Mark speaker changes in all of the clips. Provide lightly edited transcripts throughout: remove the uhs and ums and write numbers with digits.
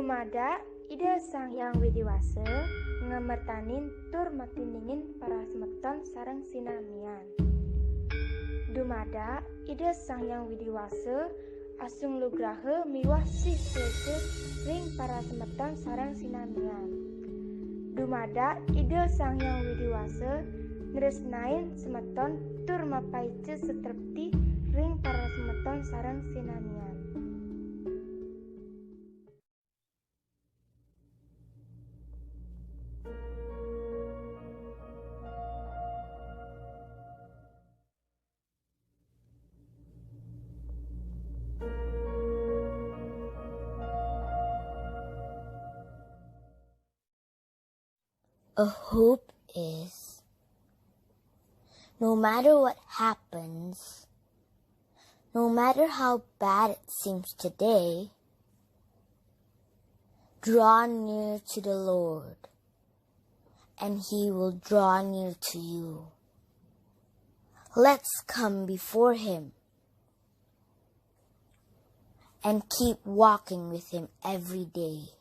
Speaker 1: Dumada ide sang yang widiwase ngamertanin tur makin dingin para semeton sareng sinamian. Dumada ide sang yang widiwase asung lugrahe miwah sih sese ring para semeton sareng sinamian. Dumada ide sang yang widiwase nresnain semeton tur mapaice setrepti ring para semeton sareng sinamian.
Speaker 2: A hope is, no matter what happens, no matter how bad it seems today, draw near to the Lord, and He will draw near to you. Let's come before Him and keep walking with Him every day.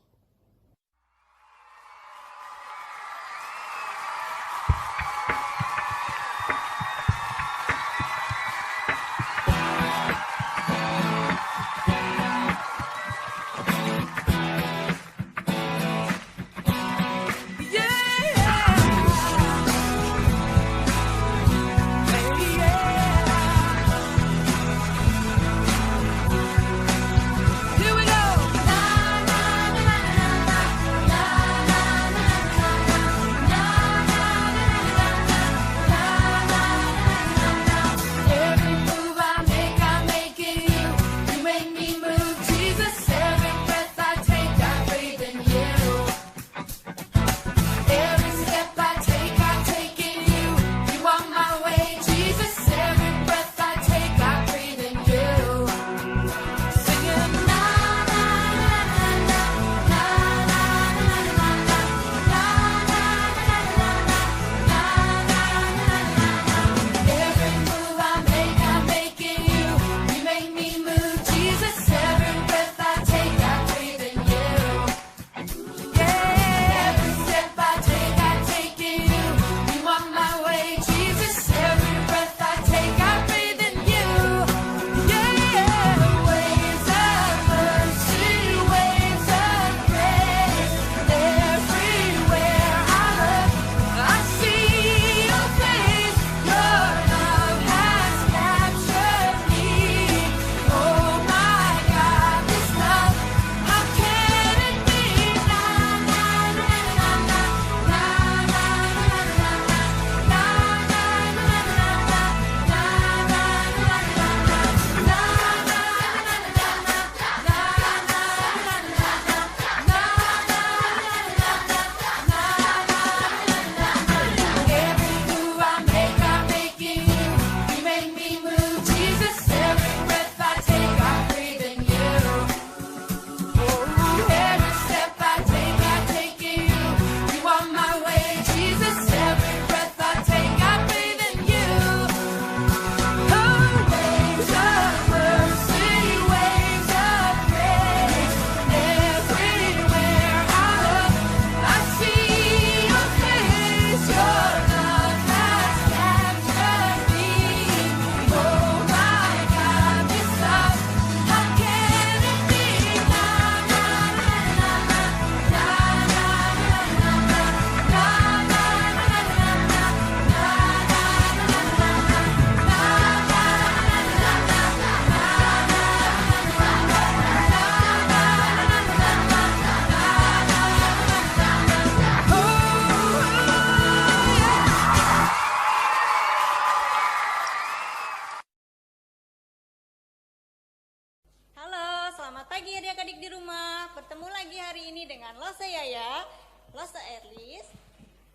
Speaker 3: Selamat pagi adik-adik di rumah. Bertemu lagi hari ini dengan Lose Yaya, Lose Erlis,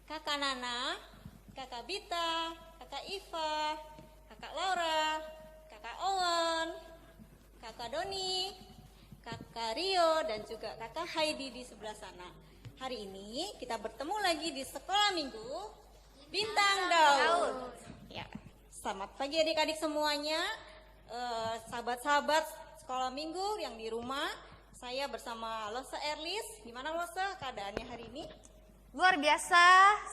Speaker 3: Kakak Nana, Kakak Bita, Kakak Iva, Kakak Laura, Kakak Owen, Kakak Doni, Kakak Rio, dan juga Kakak Heidi di sebelah sana. Hari ini kita bertemu lagi di sekolah minggu Bintang Daud. Ya, selamat pagi adik-adik semuanya, sahabat-sahabat sekolah minggu yang di rumah. Saya bersama Lose Erlis. Gimana Lose keadaannya hari ini?
Speaker 4: Luar biasa,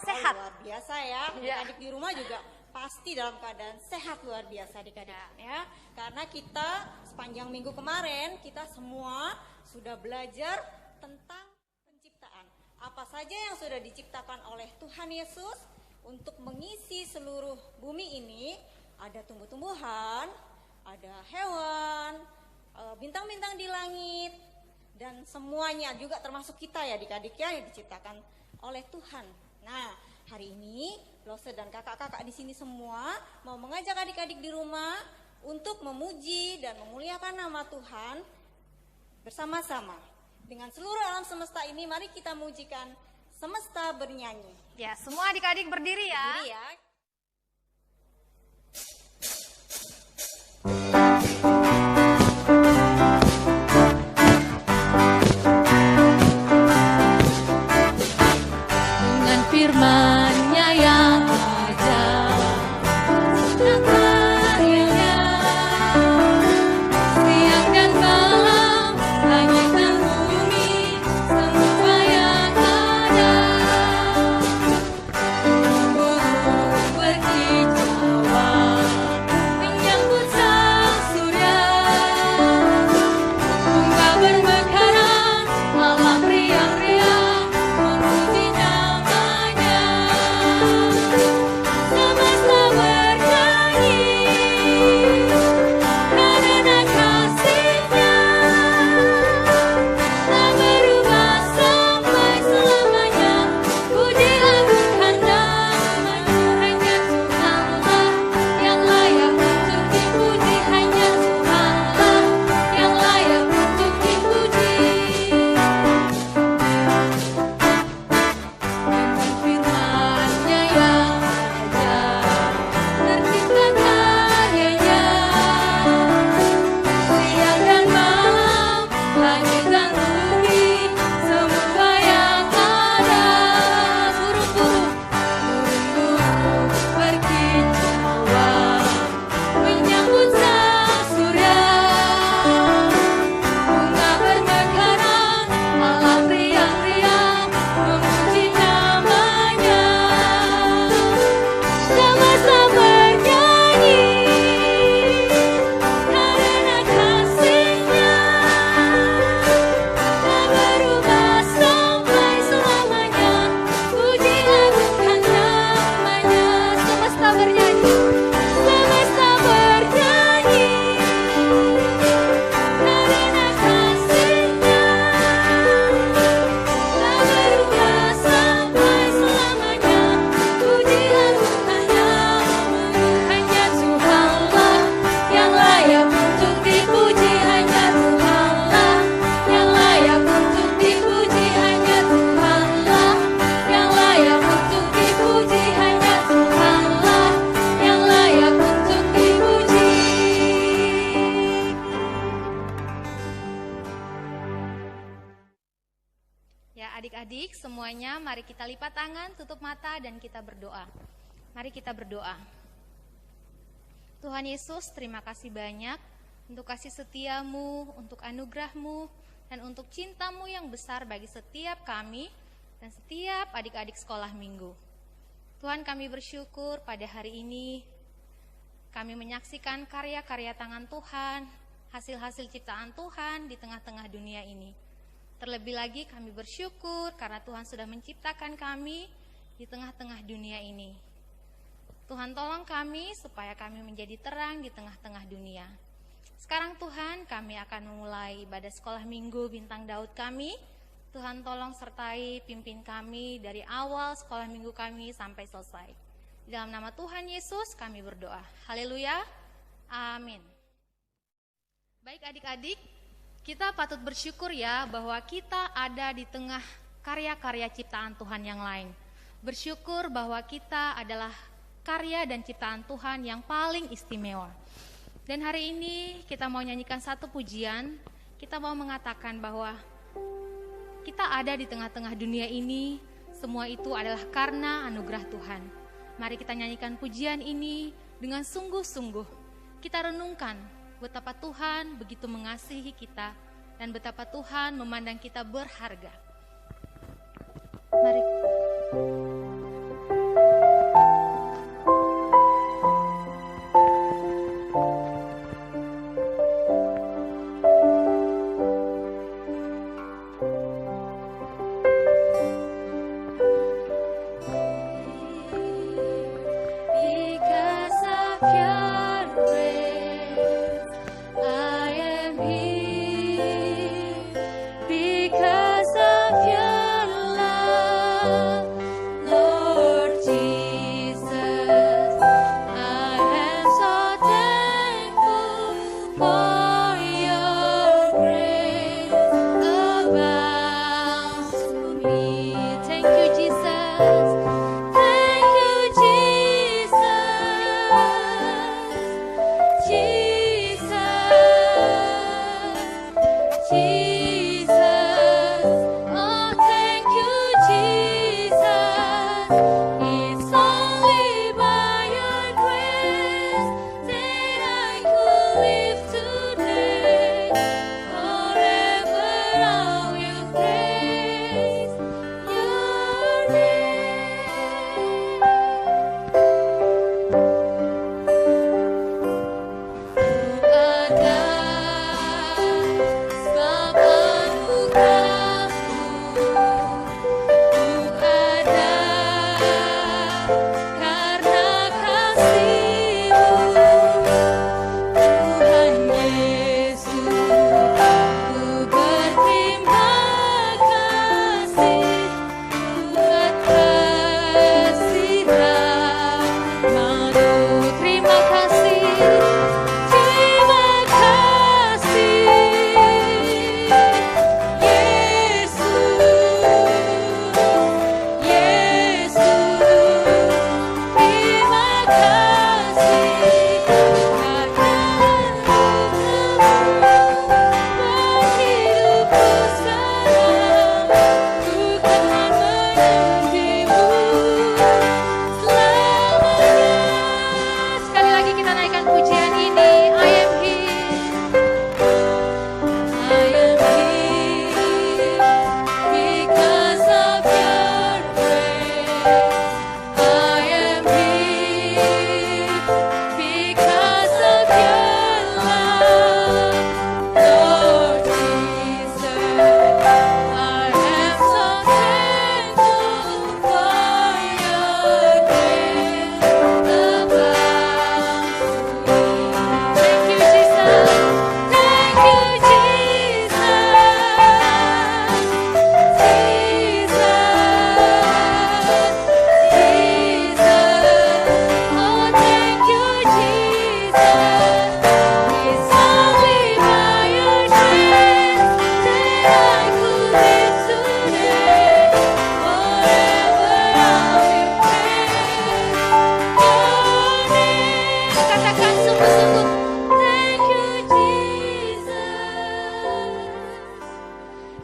Speaker 4: sehat.
Speaker 3: Luar biasa ya.
Speaker 4: Ya.
Speaker 3: Adik di rumah juga pasti dalam keadaan sehat luar biasa adik-adik ya. Karena kita sepanjang minggu kemarin kita semua sudah belajar tentang penciptaan. Apa saja yang sudah diciptakan oleh Tuhan Yesus untuk mengisi seluruh bumi ini. Ada tumbuh-tumbuhan, ada hewan, bintang-bintang di langit, dan semuanya juga termasuk kita ya adik-adik ya, yang diciptakan oleh Tuhan. Nah, hari ini Lose dan kakak-kakak di sini semua mau mengajak adik-adik di rumah untuk memuji dan memuliakan nama Tuhan bersama-sama. Dengan seluruh alam semesta ini, mari kita mujikan semesta bernyanyi.
Speaker 4: Ya, semua adik-adik berdiri ya.
Speaker 3: Berdiri ya.
Speaker 5: Dengan firman-Nya yang ajaib, karyanya siang dan malam, langit dan bumi, semua yang ada. Burung berkicauan menyambut sang surya, bunga bermekaran, alam riang-riang memuji namanya. Semesta bernyanyi karena kasih-Nya, tak berubah sampai selamanya. Puji agungkan namanya, hanya Tuhanlah yang layak untuk dipuji, hanya Tuhanlah yang layak untuk dipuji. Dengan firman-Nya yang ajaib, tercipta karyanya. Siang dan malam, langit dan bumi, semua yang ada. Burung-burung berkicauan menyambut sang surya, bunga bermekaran, alam riang-riang memuji namanya. Semesta bernyanyi karena kasih-Nya, tak berubah sampai selamanya. Puji agungkan namanya. Semesta bernyanyi, semesta bernyanyi karena kasih-Nya, tak berubah sampai selamanya. Puji agungkan namanya, hanya Tuhanlah yang layak untuk dipuji, hanya Tuhanlah yang layak untuk dipuji, hanya Tuhanlah yang layak untuk dipuji, hanya Tuhanlah yang layak untuk dipuji.
Speaker 4: Ya, adik-adik semuanya, mari kita lipat tangan, tutup mata, dan kita berdoa. Mari kita berdoa. Tuhan Yesus, terima kasih banyak untuk kasih setia-Mu, untuk anugerah-Mu, dan untuk cinta-Mu yang besar bagi setiap kami dan setiap adik-adik sekolah minggu. Tuhan, kami bersyukur pada hari ini kami menyaksikan karya-karya tangan Tuhan, hasil-hasil ciptaan Tuhan di tengah-tengah dunia ini. Terlebih lagi kami bersyukur karena Tuhan sudah menciptakan kami di tengah-tengah dunia ini. Tuhan, tolong kami supaya kami menjadi terang di tengah-tengah dunia. Sekarang Tuhan, kami akan memulai ibadah sekolah minggu Bintang Daud kami. Tuhan, tolong sertai pimpin kami dari awal sekolah minggu kami sampai selesai. Di dalam nama Tuhan Yesus kami berdoa. Haleluya. Amin. Baik adik-adik, kita patut bersyukur ya bahwa kita ada di tengah karya-karya ciptaan Tuhan yang lain. Bersyukur bahwa kita adalah karya dan ciptaan Tuhan yang paling istimewa. Dan hari ini kita mau nyanyikan satu pujian. Kita mau mengatakan bahwa kita ada di tengah-tengah dunia ini, semua itu adalah karena anugerah Tuhan. Mari kita nyanyikan pujian ini dengan sungguh-sungguh. Kita renungkan betapa Tuhan begitu mengasihi kita dan betapa Tuhan memandang kita berharga. Mari.
Speaker 5: Because of your grace, I am here. Because of your love, Lord Jesus, I am so thankful for your grace abounds to me. Thank you, Jesus. Thank you, Jesus. Jesus. Jesus. Oh, thank you, Jesus. It's only by your grace that I could live today. Forever I will praise your name. Ada sebab anugerahmu, ada karena kasih-Mu, Tuhan Yesus. Ku berterima kasih atas rahmat-Mu. Terima kasih. Terima kasih, Yesus, Yesus. Terima kasih karena hidupku sekarang, ku kan menantimu selamanya. Sekali lagi kita naikkan pujian ini. I am here. I am here because of your grace. I am here because of your love, Lord Jesus. I am so thankful for your grace abounds to me. Thank you, Jesus. Thank you, Jesus. Jesus. Oh, thank you, Jesus. It's only by your grace that I could live today. Forever I will praise your name. Katakan sungguh-sungguh. Thank you, Jesus.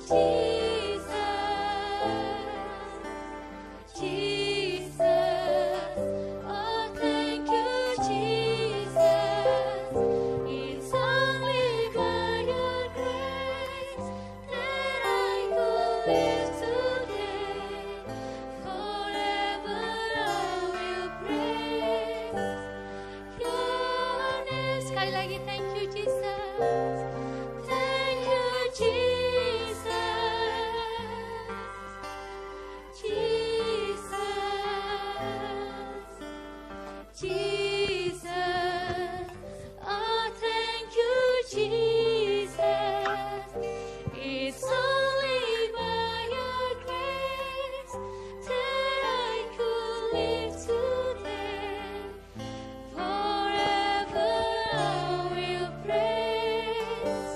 Speaker 5: Jesus. Jesus. Oh, thank you, Jesus. It's only by your grace that I could live today. Forever I will praise your name. Sekali lagi, thank you, Jesus. Thank you, Jesus. Jesus. Jesus. Oh, thank you, Jesus. It's only by your grace that I could live today. Forever I will praise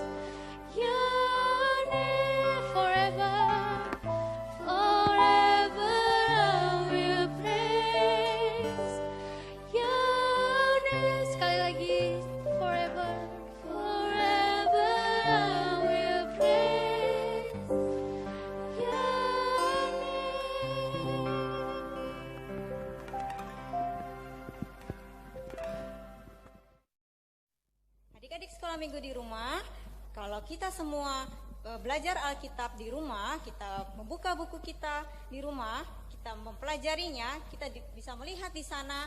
Speaker 5: your name. Forever, forever I will praise your name. Sekali lagi, forever, forever I will praise your name.
Speaker 3: Adik-adik sekolah minggu di rumah, kalau kita semua belajar Alkitab di rumah, kita membuka buku kita di rumah, kita mempelajarinya, kita bisa melihat di sana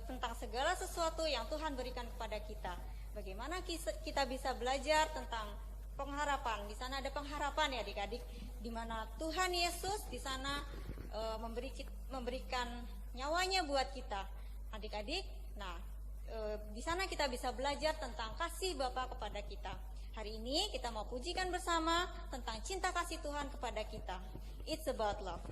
Speaker 3: tentang segala sesuatu yang Tuhan berikan kepada kita. Bagaimana kita bisa belajar tentang pengharapan? Di sana ada pengharapan ya adik-adik, di mana Tuhan Yesus di sana memberikan nyawanya buat kita, adik-adik. Nah, di sana kita bisa belajar tentang kasih Bapa kepada kita. Hari ini kita mau pujikan bersama tentang cinta kasih Tuhan kepada kita. It's about love.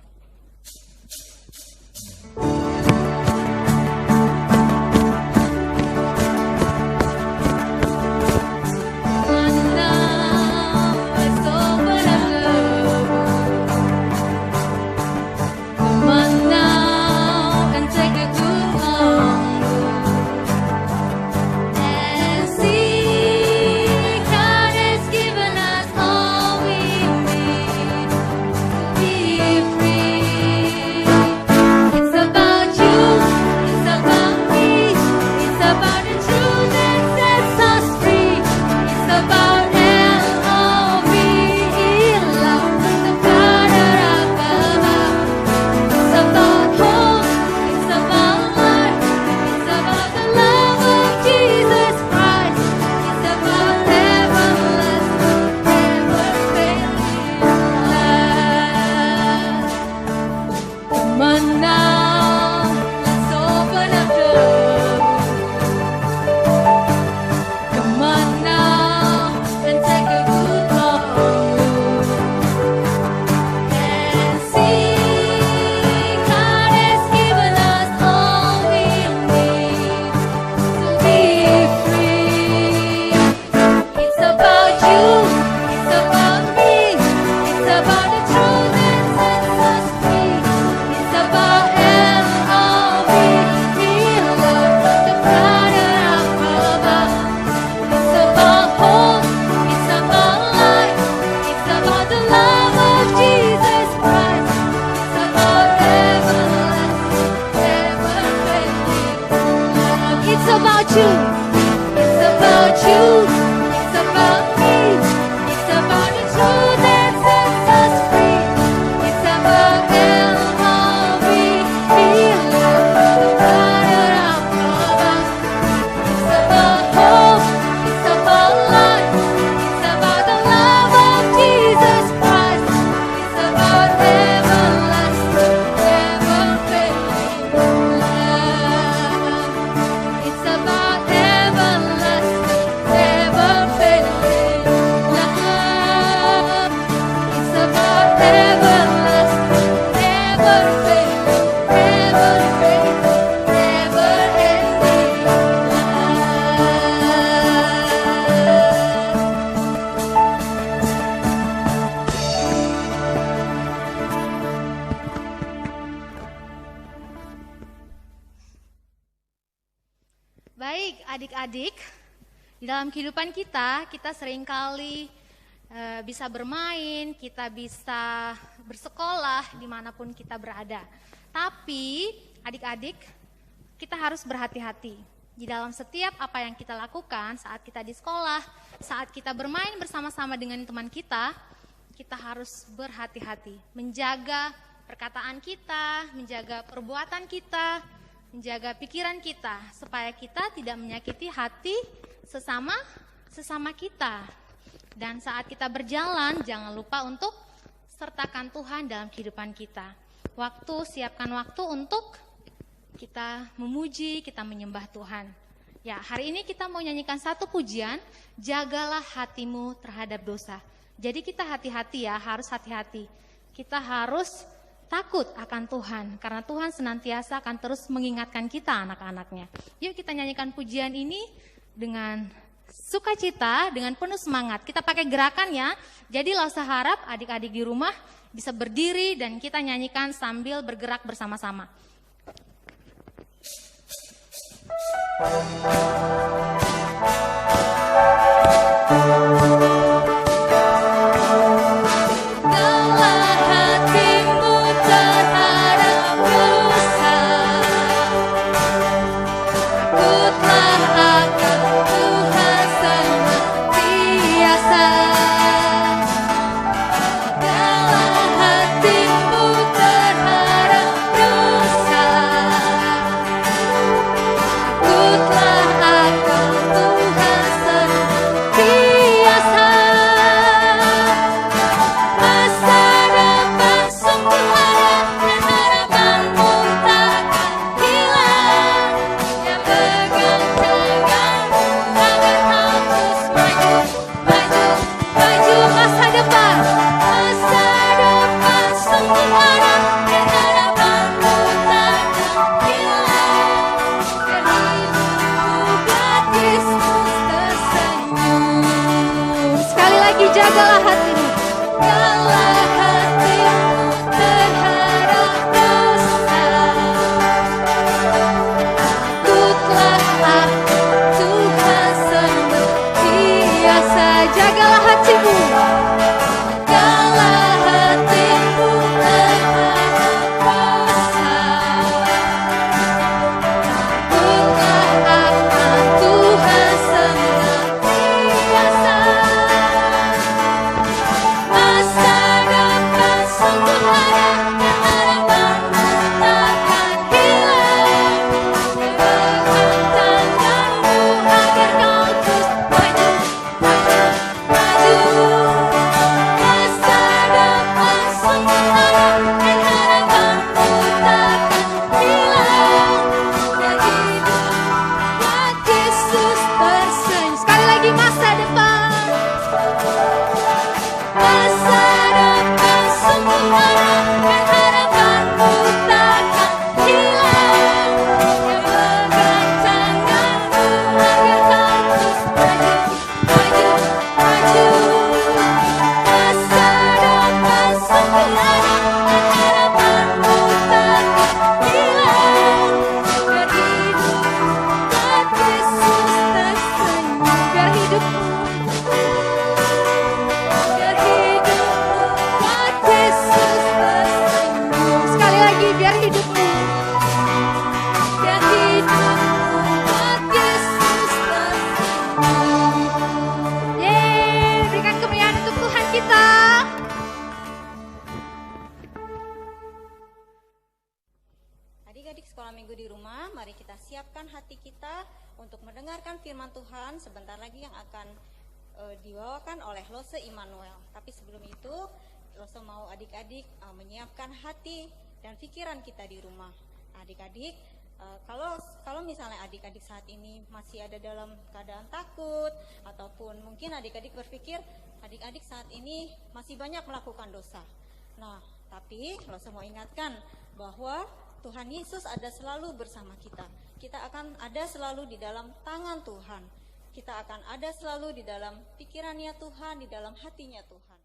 Speaker 4: Baik adik-adik, di dalam kehidupan kita seringkali bisa bermain, kita bisa bersekolah dimanapun kita berada. Tapi adik-adik, kita harus berhati-hati. Di dalam setiap apa yang kita lakukan saat kita di sekolah, saat kita bermain bersama-sama dengan teman kita harus berhati-hati. Menjaga perkataan kita, menjaga perbuatan kita, menjaga pikiran kita, supaya kita tidak menyakiti hati sesama kita. Dan saat kita berjalan, jangan lupa untuk sertakan Tuhan dalam kehidupan kita. Siapkan waktu untuk kita memuji, kita menyembah Tuhan. Ya, hari ini kita mau nyanyikan satu pujian, jagalah hatimu terhadap dosa. Jadi kita hati-hati ya, harus hati-hati. Kita harus takut akan Tuhan, karena Tuhan senantiasa akan terus mengingatkan kita anak-anaknya. Yuk kita nyanyikan pujian ini dengan sukacita, dengan penuh semangat. Kita pakai gerakan ya, jadi Lasa harap adik-adik di rumah bisa berdiri dan kita nyanyikan sambil bergerak bersama-sama.
Speaker 3: Adik-adik sekolah minggu di rumah, mari kita siapkan hati kita untuk mendengarkan firman Tuhan sebentar lagi yang akan dibawakan oleh Lose Immanuel. Tapi sebelum itu, Lose mau adik-adik menyiapkan hati dan pikiran kita di rumah. Adik-adik, kalau misalnya adik-adik saat ini masih ada dalam keadaan takut, ataupun mungkin adik-adik berpikir adik-adik saat ini masih banyak melakukan dosa. Nah, tapi Lose mau ingatkan bahwa Tuhan Yesus ada selalu bersama kita. Kita akan ada selalu di dalam tangan Tuhan. Kita akan ada selalu di dalam pikirannya Tuhan, di dalam hatinya Tuhan.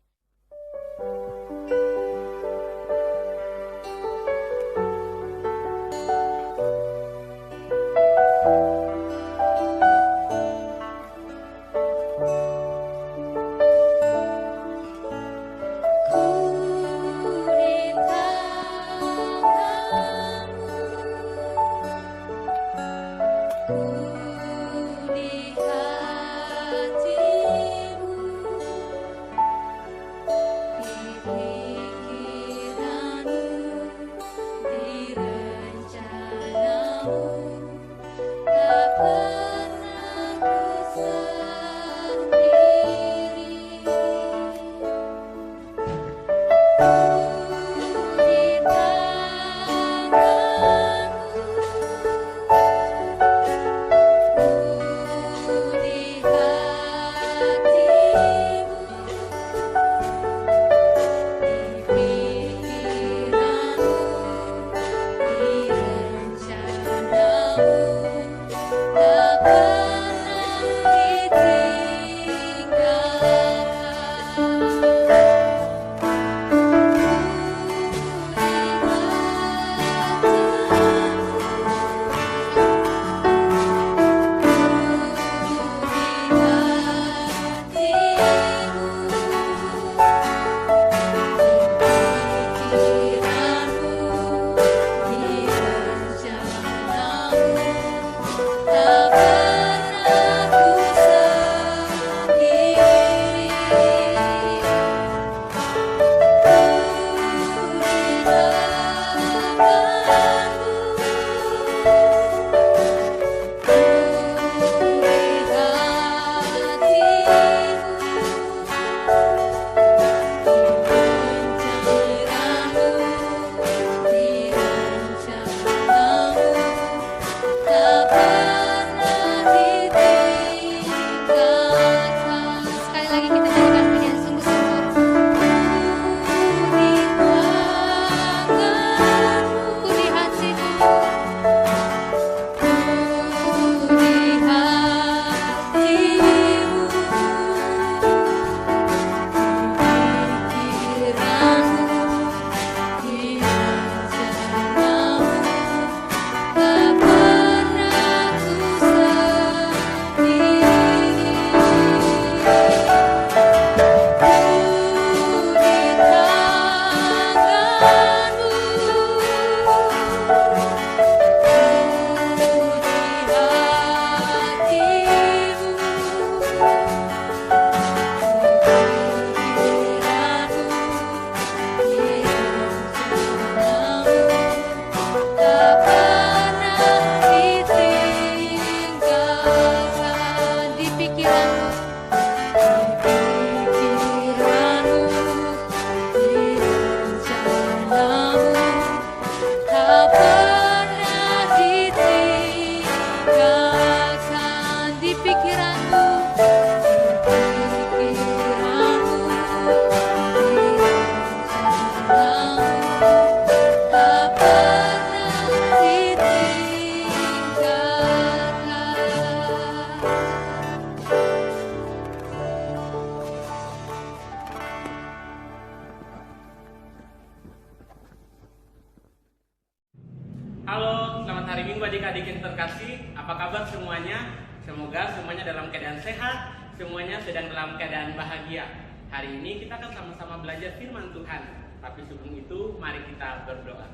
Speaker 6: Halo, selamat hari Minggu adik-adik yang terkasih. Apa kabar semuanya? Semoga semuanya dalam keadaan sehat, semuanya sedang dalam keadaan bahagia. Hari ini kita akan sama-sama belajar firman Tuhan. Tapi sebelum itu, mari kita berdoa.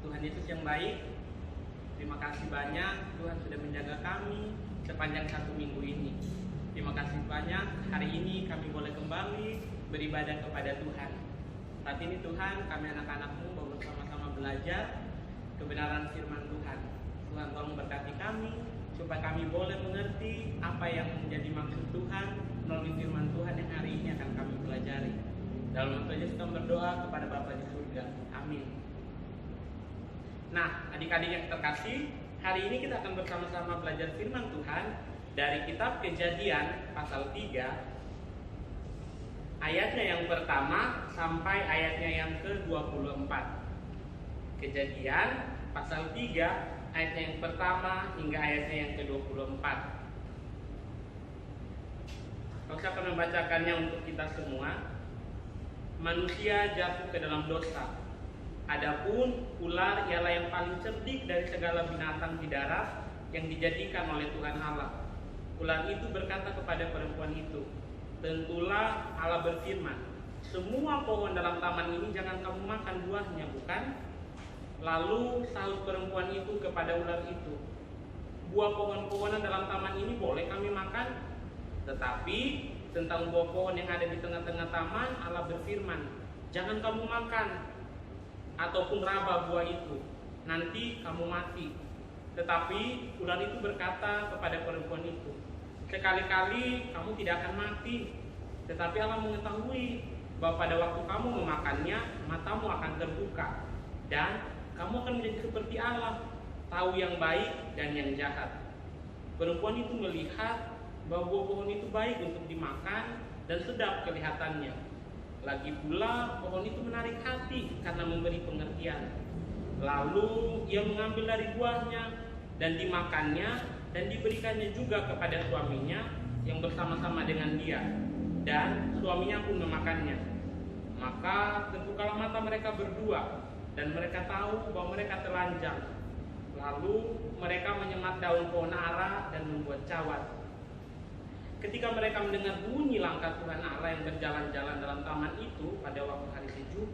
Speaker 6: Tuhan Yesus yang baik, terima kasih banyak Tuhan sudah menjaga kami sepanjang 1 minggu ini. Terima kasih banyak hari ini kami boleh kembali beribadah kepada Tuhan. Saat ini Tuhan, kami anak-anak-Mu bersama-sama belajar kebenaran firman Tuhan. Tuhan tolong berkati kami supaya kami boleh mengerti apa yang menjadi maksud Tuhan melalui firman Tuhan yang hari ini akan kami pelajari. Dalam nama Yesus kami berdoa kepada Bapa di surga. Amin. Nah, adik-adik yang terkasih, hari ini kita akan bersama-sama belajar firman Tuhan dari kitab Kejadian pasal 3 ayatnya yang pertama sampai ayatnya yang ke-24. Kejadian pasal 3 ayatnya yang pertama hingga ayatnya yang ke-24. Saya akan membacakannya untuk kita semua. Manusia jatuh ke dalam dosa. Adapun ular ialah yang paling cerdik dari segala binatang di darat yang dijadikan oleh Tuhan Allah. Ular itu berkata kepada perempuan itu, tentulah Allah berfirman, semua pohon dalam taman ini jangan kamu makan buahnya, bukan? Lalu sahut perempuan itu kepada ular itu, buah pohon-pohonan dalam taman ini boleh kami makan, tetapi tentang buah pohon yang ada di tengah-tengah taman Allah berfirman, jangan kamu makan ataupun raba buah itu, nanti kamu mati. Tetapi ular itu berkata kepada perempuan itu, sekali-kali kamu tidak akan mati, tetapi Allah mengetahui bahwa pada waktu kamu memakannya, matamu akan terbuka dan kamu akan menjadi seperti Allah, tahu yang baik dan yang jahat. Perempuan itu melihat bahwa buah pohon itu baik untuk dimakan dan sedap kelihatannya. Lagi pula pohon itu menarik hati karena memberi pengertian. Lalu ia mengambil dari buahnya dan dimakannya dan diberikannya juga kepada suaminya yang bersama-sama dengan dia, dan suaminya pun memakannya. Maka terbukalah mata mereka berdua dan mereka tahu bahwa mereka telanjang. Lalu mereka menyemat daun pohon ara dan membuat cawat. Ketika mereka mendengar bunyi langkah Tuhan Allah yang berjalan-jalan dalam taman itu pada waktu hari sejuk,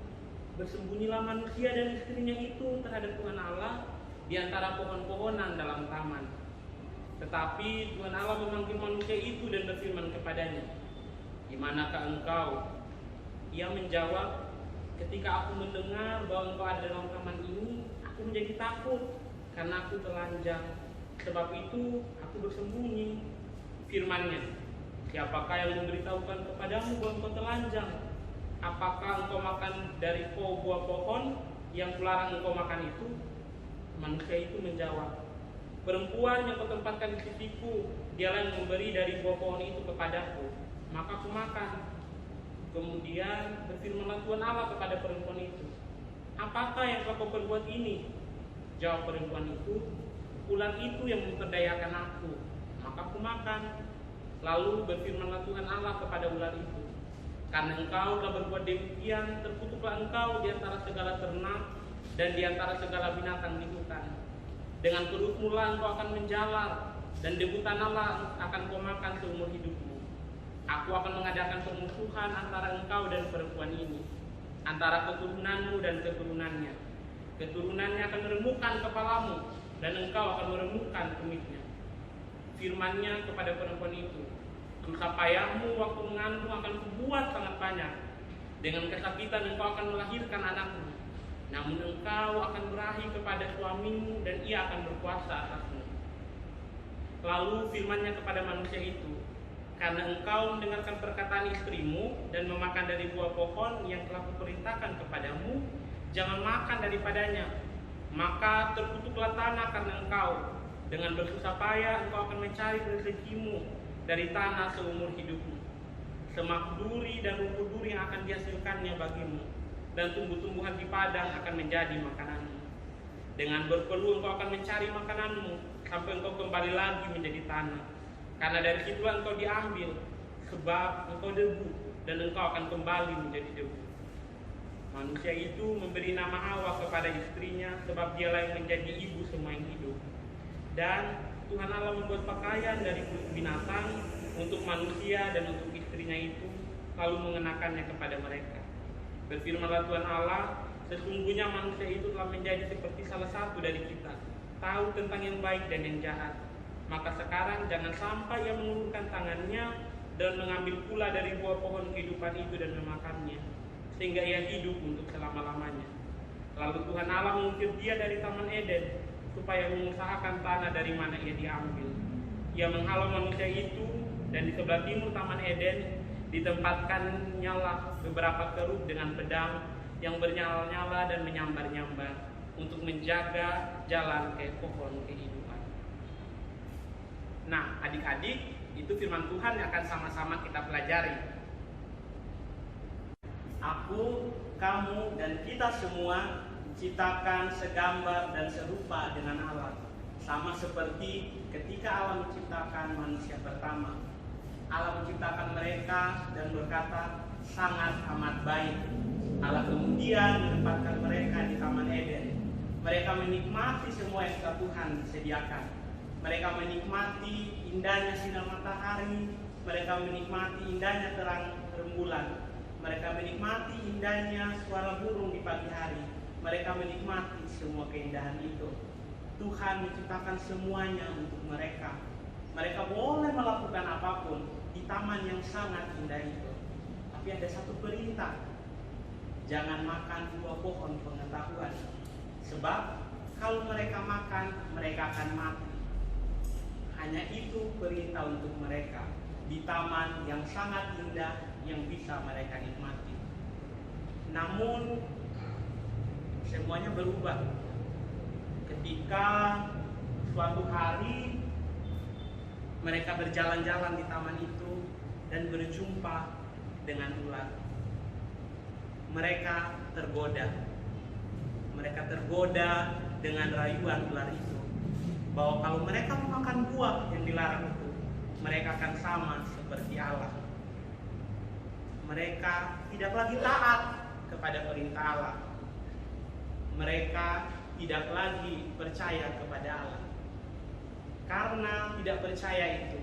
Speaker 6: bersembunyilah manusia dan istrinya itu terhadap Tuhan Allah di antara pohon-pohonan dalam taman. Tetapi Tuhan Allah memanggil manusia itu dan berfirman kepadanya, di manakah engkau? Ia menjawab, ketika aku mendengar bahwa engkau ada dalam taman ini, aku menjadi takut karena aku telanjang. Sebab itu aku bersembunyi. Firman-Nya, siapakah yang memberitahukan kepadamu bahwa engkau telanjang? Apakah engkau makan dari buah pohon yang kularang engkau makan itu? Manusia itu menjawab, perempuan yang kau tempatkan di sisiku, dialah yang memberi dari buah pohon itu kepadaku, maka aku makan. Kemudian berfirmanlah Tuhan Allah kepada perempuan itu, apakah yang telah kau perbuat ini? Jawab perempuan itu, ular itu yang memperdayakan aku, maka aku makan. Lalu berfirmanlah Tuhan Allah kepada ular itu, karena engkau telah berbuat demikian, terkutuklah engkau di antara segala ternak dan di antara segala binatang di hutan. Dengan perutmu lah engkau akan menjalar, dan debu tanahlah akan kau makan seumur hidupmu. Aku akan mengadakan permusuhan antara engkau dan perempuan ini, antara keturunanmu dan keturunannya. Keturunannya akan meremukkan kepalamu, dan engkau akan meremukkan kumitnya. Firman-Nya kepada perempuan itu, susah payahmu waktu mengandung akan kubuat sangat banyak. Dengan kesakitan engkau akan melahirkan anakmu. Namun engkau akan berahi kepada suamimu dan ia akan berkuasa atasmu. Lalu firman-Nya kepada manusia itu, karena engkau mendengarkan perkataan istrimu dan memakan dari buah pohon yang telah kuperintahkan kepadamu, jangan makan daripadanya. Maka terkutuklah tanah karena engkau. Dengan bersusah payah engkau akan mencari rezekimu dari tanah seumur hidupmu. Semak duri dan rumput duri yang akan dihasilkannya bagimu, dan tumbuh-tumbuhan di padang akan menjadi makananmu. Dengan berpeluh engkau akan mencari makananmu sampai engkau kembali lagi menjadi tanah. Karena dari situlah engkau diambil, sebab engkau debu dan engkau akan kembali menjadi debu. Manusia itu memberi nama Hawa kepada istrinya, sebab dialah yang menjadi ibu semua yang hidup. Dan Tuhan Allah membuat pakaian dari kulit binatang untuk manusia dan untuk istrinya itu, lalu mengenakannya kepada mereka. Berfirmanlah Tuhan Allah, sesungguhnya manusia itu telah menjadi seperti salah satu dari kita, tahu tentang yang baik dan yang jahat. Maka sekarang jangan sampai ia mengulurkan tangannya dan mengambil pula dari buah pohon kehidupan itu dan memakannya, sehingga ia hidup untuk selama-lamanya. Lalu Tuhan Allah mengusir dia dari Taman Eden supaya mengusahakan tanah dari mana ia diambil. Ia menghalau manusia itu, dan di sebelah timur Taman Eden ditempatkan nyala beberapa kerub dengan pedang yang bernyala-nyala dan menyambar-nyambar untuk menjaga jalan ke pohon kehidupan. Nah, adik-adik, itu firman Tuhan yang akan sama-sama kita pelajari. Aku, kamu, dan kita semua diciptakan segambar dan serupa dengan Allah, sama seperti ketika Allah menciptakan manusia pertama. Allah menciptakan mereka dan berkata, sangat amat baik. Allah kemudian menempatkan mereka di Taman Eden. Mereka menikmati semua yang Tuhan sediakan. Mereka menikmati indahnya sinar matahari. Mereka menikmati indahnya terang rembulan. Mereka menikmati indahnya suara burung di pagi hari. Mereka menikmati semua keindahan itu. Tuhan menciptakan semuanya untuk mereka. Mereka boleh melakukan apapun di taman yang sangat indah itu. Tapi ada satu perintah. Jangan makan buah pohon pengetahuan. Sebab kalau mereka makan, mereka akan mati. Hanya itu perintah untuk mereka di taman yang sangat indah yang bisa mereka nikmati. Namun semuanya berubah ketika suatu hari mereka berjalan-jalan di taman itu dan berjumpa dengan ular. Mereka tergoda. Mereka tergoda dengan rayuan ular itu, bahwa kalau mereka memakan buah yang dilarang itu, mereka akan sama seperti Allah. Mereka tidak lagi taat kepada perintah Allah. Mereka tidak lagi percaya kepada Allah. Karena tidak percaya itu,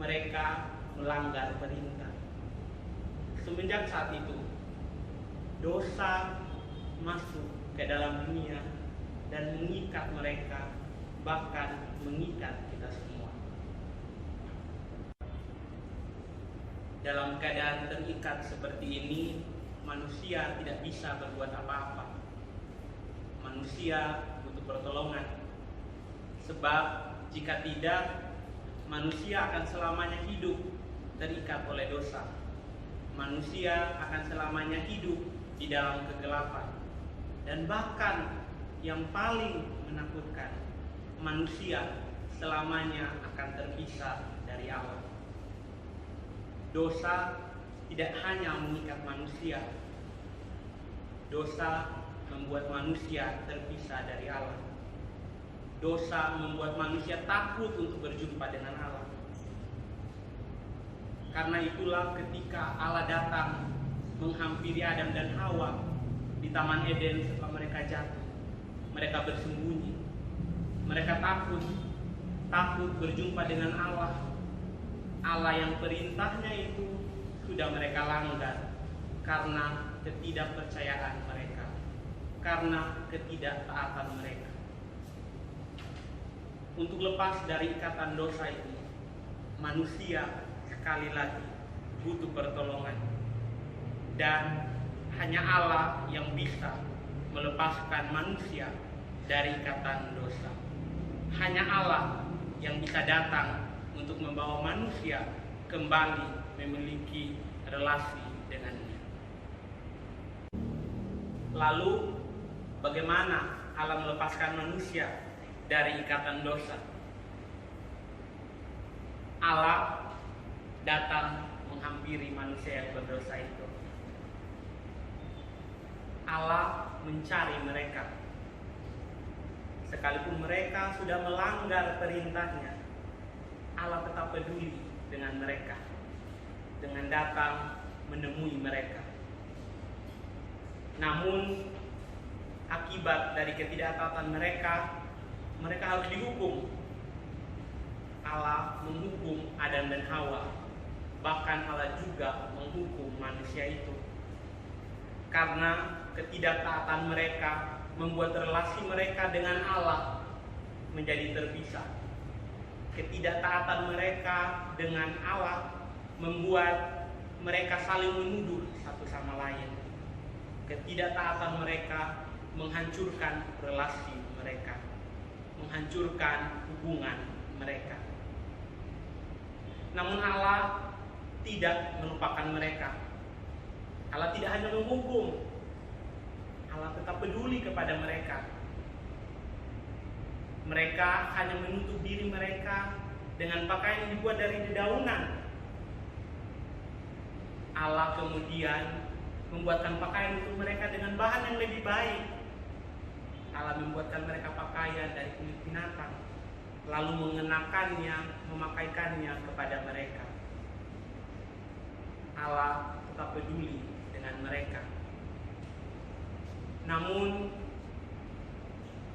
Speaker 6: mereka melanggar perintah. Semenjak saat itu, dosa masuk ke dalam dunia dan mengikat mereka, bahkan mengikat kita semua. Dalam keadaan terikat seperti ini, manusia tidak bisa berbuat apa-apa. Manusia butuh pertolongan. Sebab jika tidak, manusia akan selamanya hidup terikat oleh dosa. Manusia akan selamanya hidup di dalam kegelapan. Dan bahkan yang paling menakutkan, manusia selamanya akan terpisah dari Allah. Dosa tidak hanya mengikat manusia. Dosa membuat manusia terpisah dari Allah. Dosa membuat manusia takut untuk berjumpa dengan Allah. Karena itulah ketika Allah datang menghampiri Adam dan Hawa di Taman Eden setelah mereka jatuh, mereka bersembunyi. Mereka takut berjumpa dengan Allah. Allah yang perintahnya itu sudah mereka langgar karena ketidakpercayaan mereka, karena ketidaktaatan mereka. Untuk lepas dari ikatan dosa itu, manusia sekali lagi butuh pertolongan. Dan hanya Allah yang bisa melepaskan manusia dari ikatan dosa. Hanya Allah yang bisa datang untuk membawa manusia kembali memiliki relasi dengannya. Lalu bagaimana Allah melepaskan manusia dari ikatan dosa? Allah datang menghampiri manusia yang berdosa itu. Allah mencari mereka. Sekalipun mereka sudah melanggar perintahnya, Allah tetap peduli dengan mereka, dengan datang menemui mereka. Namun akibat dari ketidaktaatan mereka, mereka harus dihukum. Allah menghukum Adam dan Hawa. Bahkan Allah juga menghukum manusia itu. Karena ketidaktaatan mereka membuat relasi mereka dengan Allah menjadi terpisah. Ketidaktaatan mereka dengan Allah membuat mereka saling menuduh satu sama lain. Ketidaktaatan mereka menghancurkan relasi mereka, menghancurkan hubungan mereka. Namun Allah tidak melupakan mereka. Allah tidak hanya menghukum, Allah tetap peduli kepada mereka. Mereka hanya menutup diri mereka dengan pakaian yang dibuat dari dedaunan. Allah kemudian membuatkan pakaian untuk mereka dengan bahan yang lebih baik. Allah membuatkan mereka pakaian dari kulit binatang, lalu mengenakannya, memakaikannya kepada mereka. Allah tetap peduli dengan mereka. Namun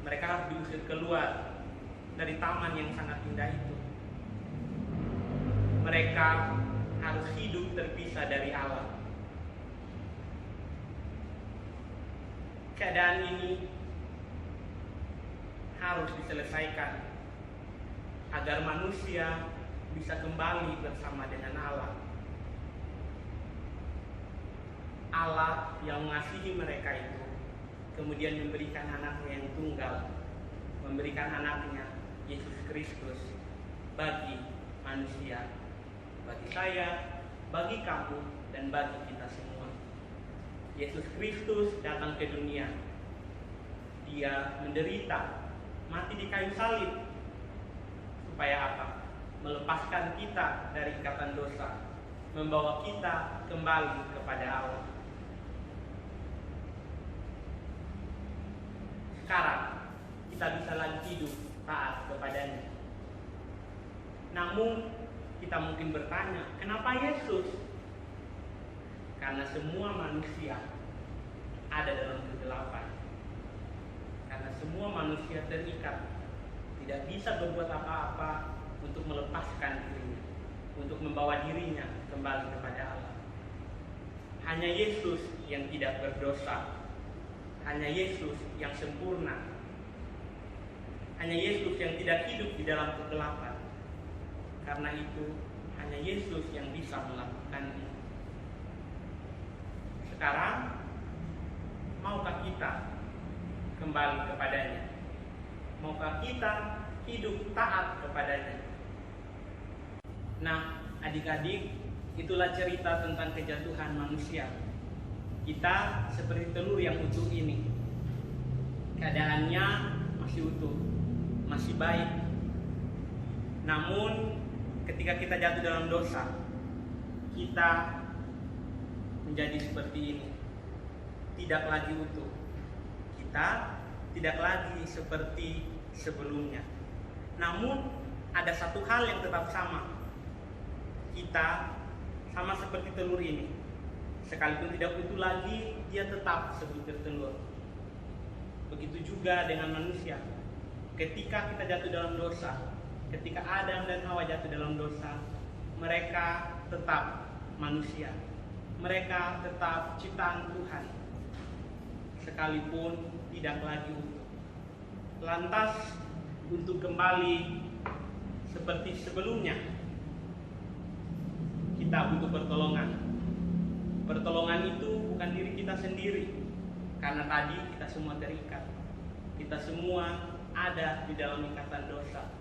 Speaker 6: mereka harus diusir keluar dari taman yang sangat indah itu. Mereka harus hidup terpisah dari Allah. Keadaan ini harus diselesaikan agar manusia bisa kembali bersama dengan Allah. Allah yang mengasihi mereka itu kemudian memberikan anaknya yang tunggal, memberikan anaknya Yesus Kristus bagi manusia, bagi saya, bagi kamu, dan bagi kita semua. Yesus Kristus datang ke dunia. Dia menderita, mati di kayu salib. Supaya apa? Melepaskan kita dari ikatan dosa, membawa kita kembali kepada Allah. Sekarang kita bisa lagi hidup taat kepadanya. Namun kita mungkin bertanya, kenapa Yesus? Karena semua manusia ada dalam kegelapan. Karena semua manusia terikat, tidak bisa berbuat apa-apa untuk melepaskan dirinya, untuk membawa dirinya kembali kepada Allah. Hanya Yesus yang tidak berdosa, hanya Yesus yang sempurna, hanya Yesus yang tidak hidup di dalam kegelapan. Karena itu hanya Yesus yang bisa melakukannya. Sekarang, maukah kita kembali kepadanya? Maukah kita hidup taat kepadanya? Nah, adik-adik, itulah cerita tentang kejatuhan manusia. Kita seperti telur yang utuh ini. Keadaannya masih utuh, masih baik. Namun, ketika kita jatuh dalam dosa, kita menjadi seperti ini, tidak lagi utuh. Kita tidak lagi seperti sebelumnya. Namun ada satu hal yang tetap sama. Kita sama seperti telur ini. Sekalipun tidak utuh lagi, dia tetap sebutir telur. Begitu juga dengan manusia. Ketika kita jatuh dalam dosa, ketika Adam dan Hawa jatuh dalam dosa, mereka tetap manusia. Mereka tetap ciptaan Tuhan, sekalipun tidak lagi utuh. Lantas untuk kembali seperti sebelumnya, kita butuh pertolongan. Pertolongan itu bukan diri kita sendiri, karena tadi kita semua terikat. Kita semua ada di dalam ikatan dosa.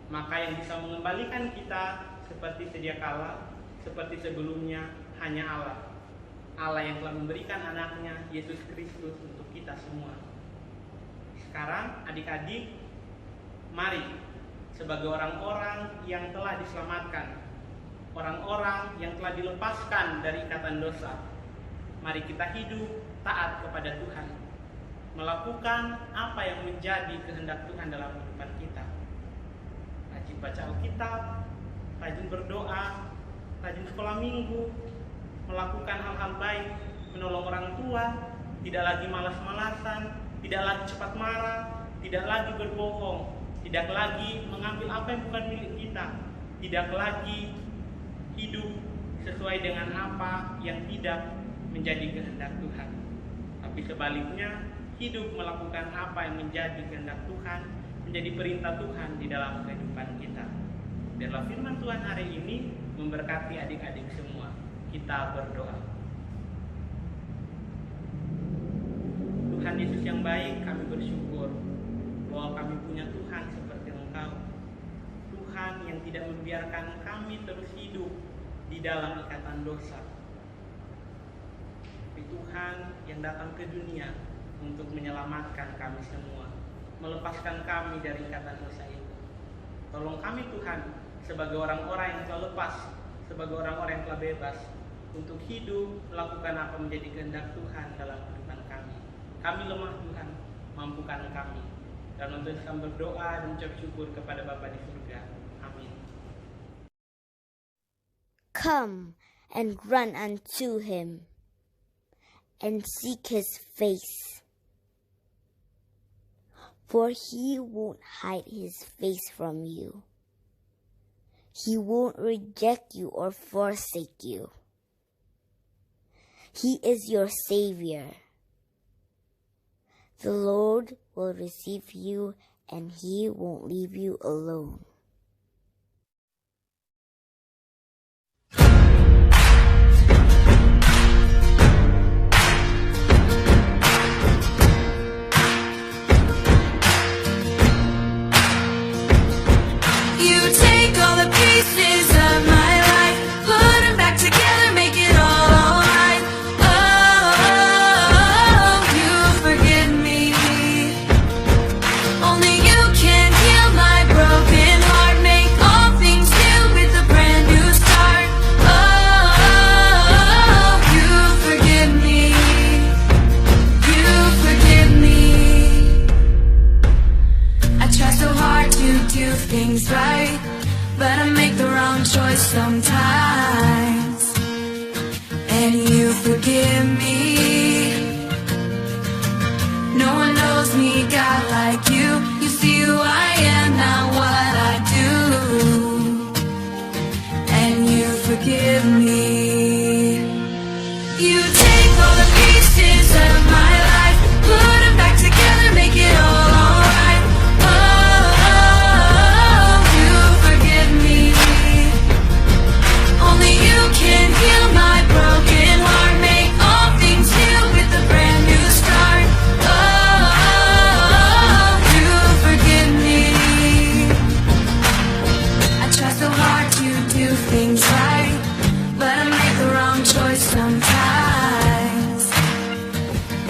Speaker 6: Maka yang bisa mengembalikan kita seperti sedia kala, seperti sebelumnya, hanya Allah. Allah yang telah memberikan anaknya Yesus Kristus untuk kita semua. Sekarang adik-adik, mari sebagai orang-orang yang telah diselamatkan, orang-orang yang telah dilepaskan dari ikatan dosa, mari kita hidup taat kepada Tuhan, melakukan apa yang menjadi kehendak Tuhan dalam kehidupan kita. Rajin baca Alkitab, rajin berdoa, rajin sekolah minggu, melakukan hal-hal baik, menolong orang tua, tidak lagi malas-malasan, tidak lagi cepat marah, tidak lagi berbohong, tidak lagi mengambil apa yang bukan milik kita, tidak lagi hidup sesuai dengan apa yang tidak menjadi kehendak Tuhan, tapi sebaliknya hidup melakukan apa yang menjadi kehendak Tuhan, menjadi perintah Tuhan di dalam kehidupan kita. Biarlah firman Tuhan hari ini memberkati adik-adik semua. Kita berdoa. Tuhan Yesus yang baik, kami bersyukur bahwa kami punya Tuhan seperti Engkau. Tuhan yang tidak membiarkan kami terus hidup di dalam ikatan dosa. Tapi Tuhan yang datang ke dunia untuk menyelamatkan kami semua, melepaskan kami dari ikatan dosa itu. Tolong kami Tuhan, sebagai orang-orang yang telah lepas, sebagai orang-orang yang telah bebas, untuk hidup, melakukan apa menjadi kehendak Tuhan dalam kehidupan kami. Kami lemah Tuhan, mampukan kami. Dan untuk kami berdoa dan ucap syukur kepada Bapa di surga. Amin.
Speaker 2: Come and run unto him, and seek his face. For he won't hide his face from you. He won't reject you or forsake you. He is your Savior. The Lord will receive you, and he won't leave you alone.
Speaker 5: You take all the pieces of my life, put them back together, make it all alright. Oh, you forgive me. Only you can heal my broken heart, make all things new with a brand new start. Oh, you forgive me. You forgive me. I try so hard to do things right, but I make the wrong choice sometimes. And you forgive me. No one knows me, God, like you. You see who I am, not what I do. And you forgive me. You take all the pieces of my life, put them back together, make it all alright. Oh, you forgive me. Only you can heal my broken heart, make all things new with a brand new start. Oh, you forgive me. I try so hard to do things right, but I make the wrong choice sometimes.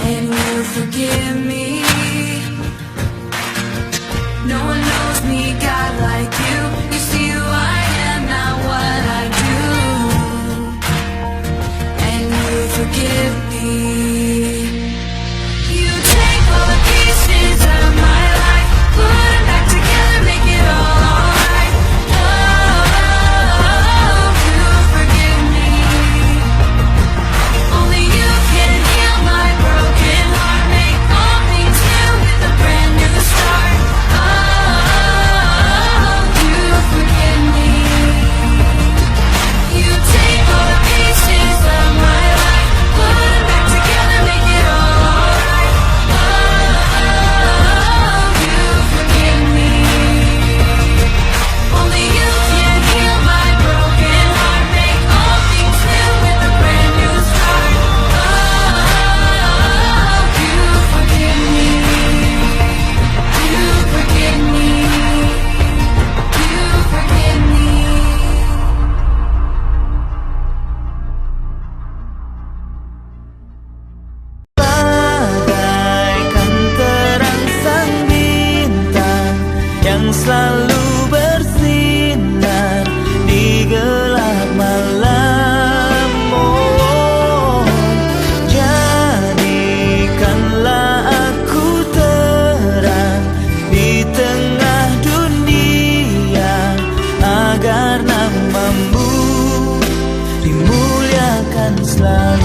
Speaker 5: And you forgive me. No one knows me, God, like you. You see who I am, not what I do. And you forgive me. You take all the pieces of my life, put them back together, make it all alright. Oh, you forgive me. Only you can heal my broken heart, make all things new with a brand new start. Oh, you forgive me. You take all the pieces of my life, put them back together, make it all alright. Oh, you forgive me. Only you can heal my broken heart, make all things new with a brand new start. Oh, you forgive me. You forgive me. You forgive me.
Speaker 7: Bagaikan terang sang bintang yang selalu bersinar di gelap malam. Oh, jadikanlah aku terang di tengah dunia, agar namamu dimuliakan selalu.